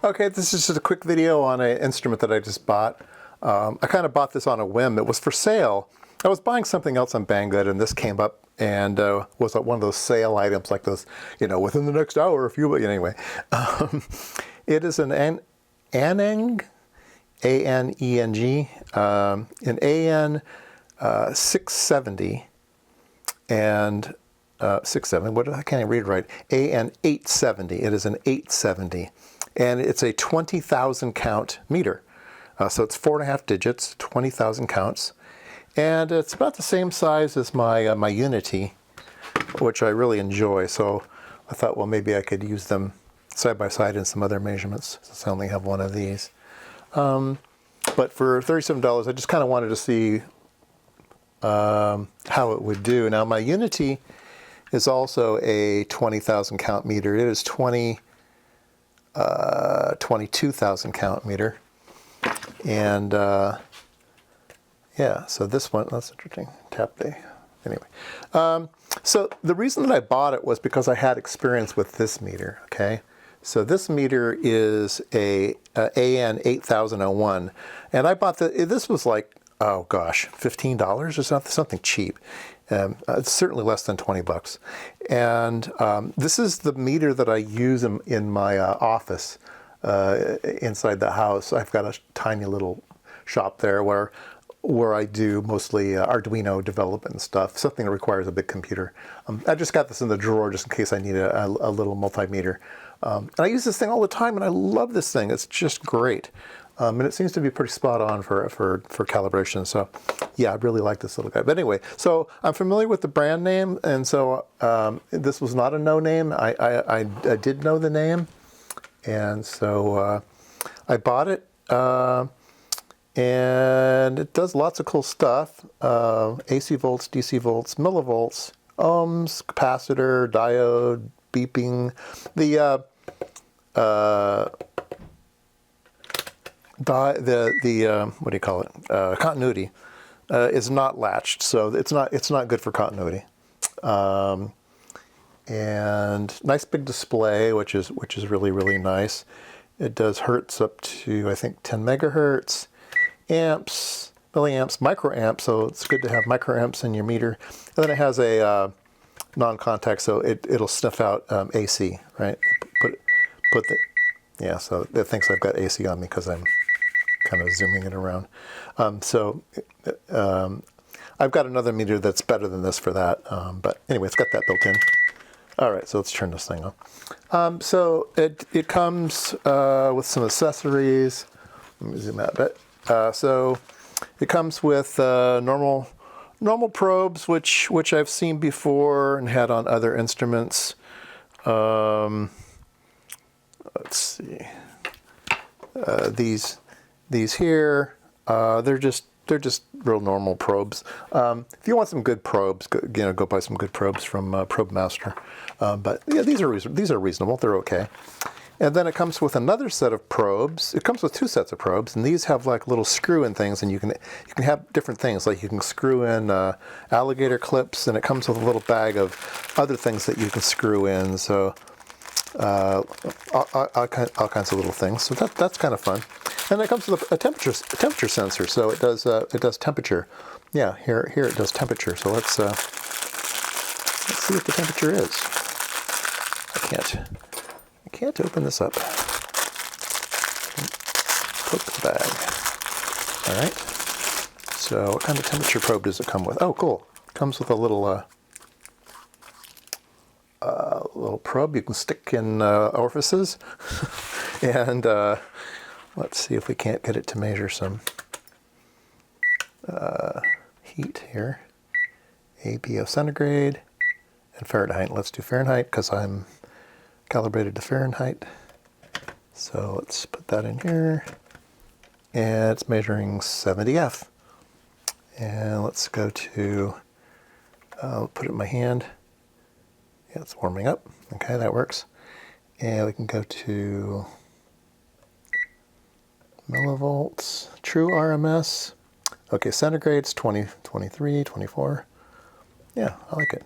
Okay, this is just a quick video on an instrument that I just bought. I kind of bought this on a whim. It was for sale. I was buying something else on Banggood, and this came up and was one of those sale items, like those, you know, within the next hour, if you, anyway. It is an ANENG, A-N-E-N-G, an AN670, and 670, what, I can't read right, AN870. It is an 870, and it's a 20,000 count meter. So it's 4.5 digits, 20,000 counts, and it's about the same size as my my UNI-T, which I really enjoy. So I thought, well, maybe I could use them side by side in some other measurements, since I only have one of these. But for $37, I just kind of wanted to see how it would do. Now, my UNI-T is also a 20,000 count meter. It is 22,000 count meter. And yeah, so this one, that's interesting. Tap day. Anyway, so the reason that I bought it was because I had experience with this meter, okay? So this meter is a AN8001, and I bought this was like, oh gosh, $15 or something cheap. It's certainly less than 20 bucks. And this is the meter that I use in my office inside the house. I've got a tiny little shop there where I do mostly Arduino development and stuff, something that requires a big computer. I just got this in the drawer just in case I need a little multimeter. And I use this thing all the time, and I love this thing. It's just great. And it seems to be pretty spot on for calibration. So yeah, I really like this little guy. But anyway, so I'm familiar with the brand name, and so this was not a no name. I did know the name, and so I bought it. And it does lots of cool stuff. AC volts, DC volts, millivolts, ohms, capacitor, diode, beeping. The what do you call it? Continuity is not latched, so it's not good for continuity. And nice big display, which is really nice. It does hertz up to, I think, 10 megahertz. Amps, milliamps, microamps, so it's good to have microamps in your meter. And then it has a non-contact, so it'll sniff out AC, right? Yeah, so it thinks I've got AC on me because I'm kind of zooming it around. I've got another meter that's better than this for that, but anyway, it's got that built in. All right, so let's turn this thing on. So it comes with some accessories. Let me zoom out a bit. So it comes with normal probes, which I've seen before and had on other instruments. Let's see. These here, they're just real normal probes. If you want some good probes, go buy some good probes from Probe Master. But yeah, these are reasonable. They're okay. And then it comes with another set of probes. It comes with two sets of probes, and these have like little screw-in things, and you can have different things. Like you can screw in alligator clips, and it comes with a little bag of other things that you can screw in. So all kinds of little things. So that's kind of fun. And it comes with a temperature sensor. So it does temperature. Yeah, here it does temperature. So let's see what the temperature is. I can't open this up. Poke the bag. All right. So what kind of temperature probe does it come with? Oh, cool. It comes with a little little probe you can stick in orifices. And let's see if we can't get it to measure some heat here. APO centigrade and Fahrenheit. Let's do Fahrenheit because I'm calibrated to Fahrenheit. So let's put that in here. And it's measuring 70F. And let's go to, put it in my hand. Yeah, it's warming up. Okay, that works. And we can go to millivolts, True-RMS. Okay, centigrade's 20, 23, 24. Yeah, I like it.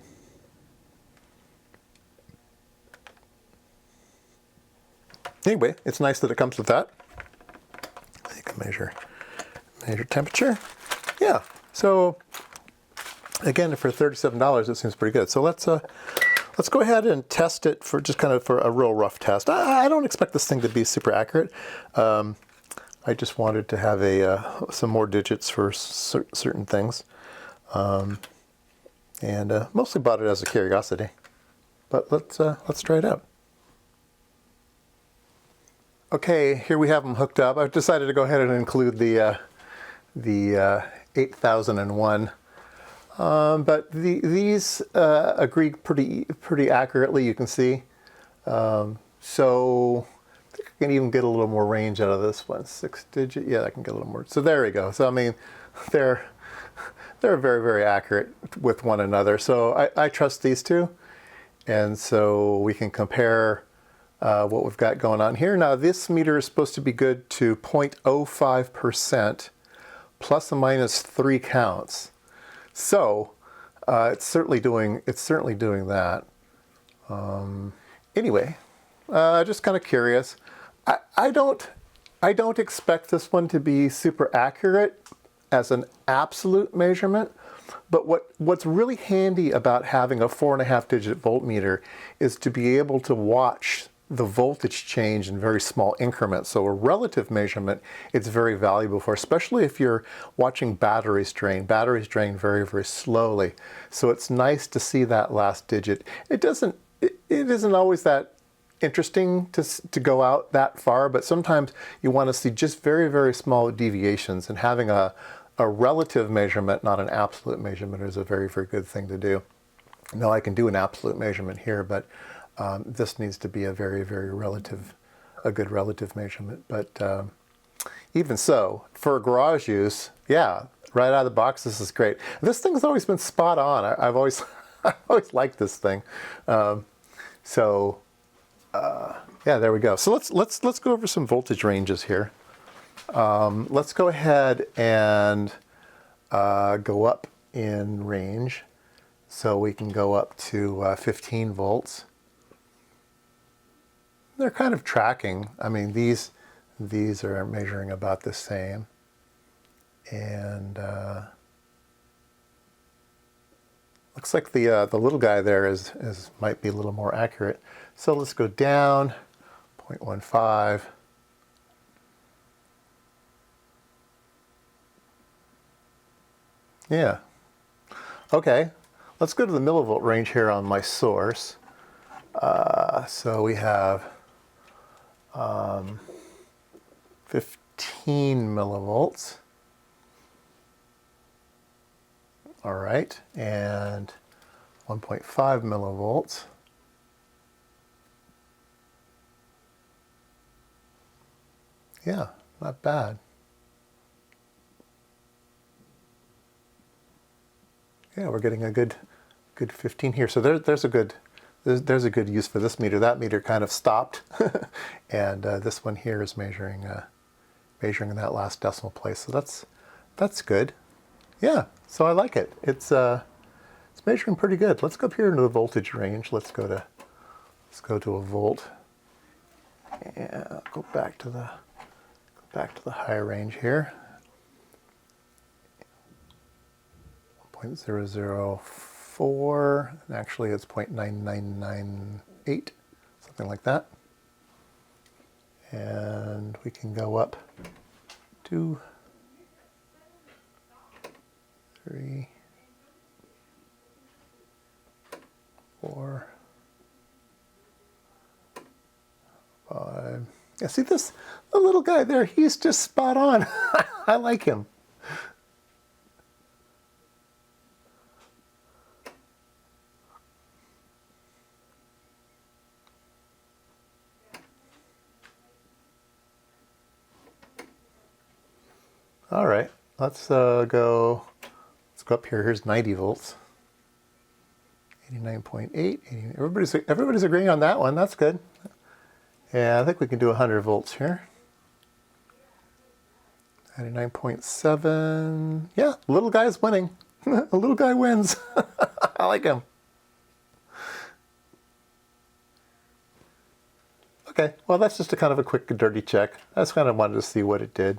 Anyway, it's nice that it comes with that. You can measure temperature. Yeah. So again, for $37, it seems pretty good. So let's go ahead and test it for just kind of for a real rough test. I don't expect this thing to be super accurate. I just wanted to have some more digits for certain things, and mostly bought it as a curiosity. But let's try it out. Okay, here we have them hooked up. I've decided to go ahead and include the 8001. But these agree pretty accurately, you can see. So I think I can even get a little more range out of this one. 6-digit, yeah, I can get a little more. So there we go. So I mean, they're very, very accurate with one another. So I trust these two. And so we can compare what we've got going on here. Now this meter is supposed to be good to 0.05% plus or minus 3 counts. So it's certainly doing that. Anyway, just kind of curious. I don't expect this one to be super accurate as an absolute measurement. But what's really handy about having a 4.5-digit voltmeter is to be able to watch the voltage change in very small increments. So a relative measurement, it's very valuable for, especially if you're watching batteries drain. Batteries drain very, very slowly. So it's nice to see that last digit. It isn't always that interesting to go out that far, but sometimes you want to see just very, very small deviations, and having a relative measurement, not an absolute measurement, is a very, very good thing to do. Now I can do an absolute measurement here, but this needs to be a very, very good relative measurement. But even so, for garage use, yeah, right out of the box, this is great. This thing's always been spot on. I've always liked this thing. Yeah, there we go. So let's go over some voltage ranges here. Let's go ahead and go up in range, so we can go up to 15 volts. They're kind of tracking. I mean, these are measuring about the same, and looks like the little guy there might be a little more accurate. So let's go down 0.15. Yeah. Okay. Let's go to the millivolt range here on my source. So we have 15 millivolts. All right, and 1.5 millivolts. Yeah, not bad. Yeah, we're getting a good 15 here. So there's a good use for this meter. That meter kind of stopped, and this one here is measuring that last decimal place. So that's good. Yeah, so I like it. It's measuring pretty good. Let's go up here into the voltage range. Let's go to a volt, and go back to the higher range here. 0.004, and actually it's 0.9998, something like that. And we can go up to 3, 4, 5. Yeah, see the little guy there, he's just spot on. I like him. All right, let's go up here. Here's 90 volts. 89.8. Everybody's agreeing on that one. That's good. Yeah, I think we can do 100 volts here. 99.7. Yeah, little guy's winning. The little guy wins. I like him. Okay, well that's just a kind of a quick dirty check. I just kind of wanted to see what it did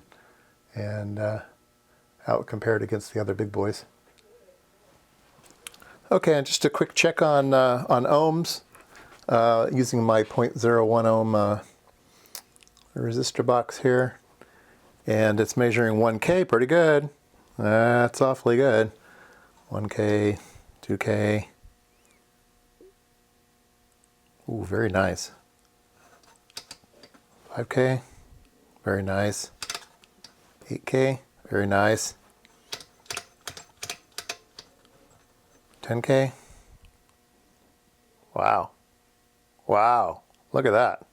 and how it compared against the other big boys. Okay, and just a quick check on ohms using my 0.01 ohm resistor box here. And it's measuring 1K, pretty good. That's awfully good. 1K, 2K. Ooh, very nice. 5K, very nice. 8K, very nice. 10K. Wow. Wow. Look at that.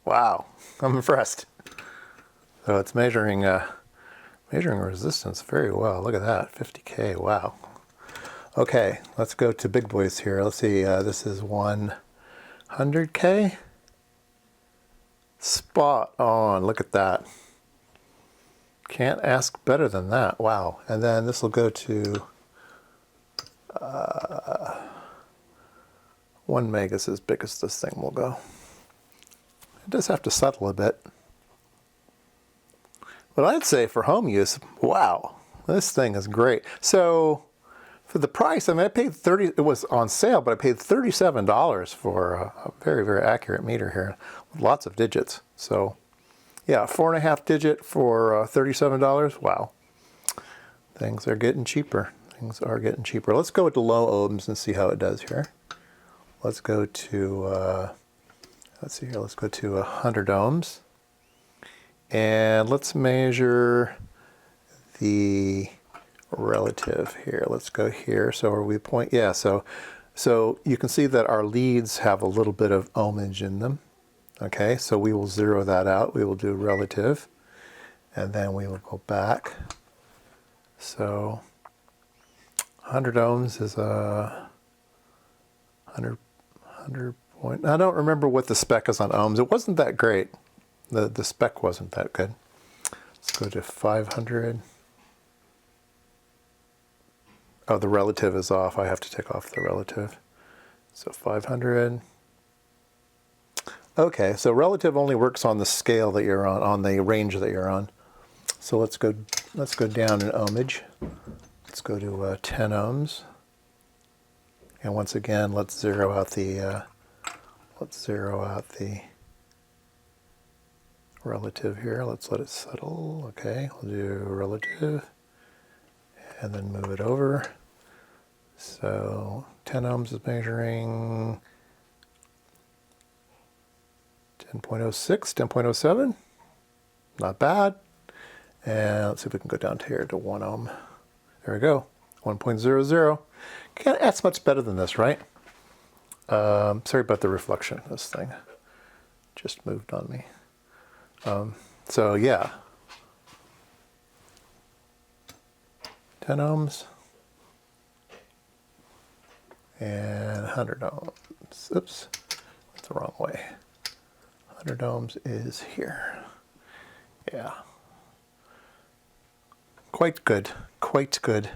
Wow. I'm impressed. So it's measuring resistance very well. Look at that. 50K. Wow. Okay, let's go to big boys here. Let's see. This is 100K. Spot on. Look at that. Can't ask better than that. Wow. And then this will go to 1 meg is as big as this thing will go. It does have to settle a bit. But I'd say for home use, wow, this thing is great. So for the price, I mean, I paid it was on sale, but I paid $37 for a very, very accurate meter here with lots of digits. So yeah, 4.5 digit for $37. Wow. Things are getting cheaper. Things are getting cheaper. Let's go with the low ohms and see how it does here. Let's go to, let's see here, let's go to 100 ohms. And let's measure the relative here. Let's go here. So are we yeah, so you can see that our leads have a little bit of ohmage in them. Okay, so we will zero that out. We will do relative, and then we will go back. So 100 ohms is a 100 point. I don't remember what the spec is on ohms. It wasn't that great. The spec wasn't that good. Let's go to 500. Oh, the relative is off. I have to take off the relative. So 500. Okay, so relative only works on the scale that you're on the range that you're on. So let's go down in ohmage. Let's go to 10 ohms. And once again, let's zero out the relative here. Let's let it settle. Okay, we'll do relative and then move it over. So 10 ohms is measuring 10.06, 10.07. Not bad. And let's see if we can go down to here to 1 ohm. There we go. 1.00. Can't ask much better than this, right? Sorry about the reflection. This thing just moved on me. So yeah, 10 ohms and 100 ohms. Oops, that's the wrong way. 100 ohms is here. Yeah, quite good, quite good.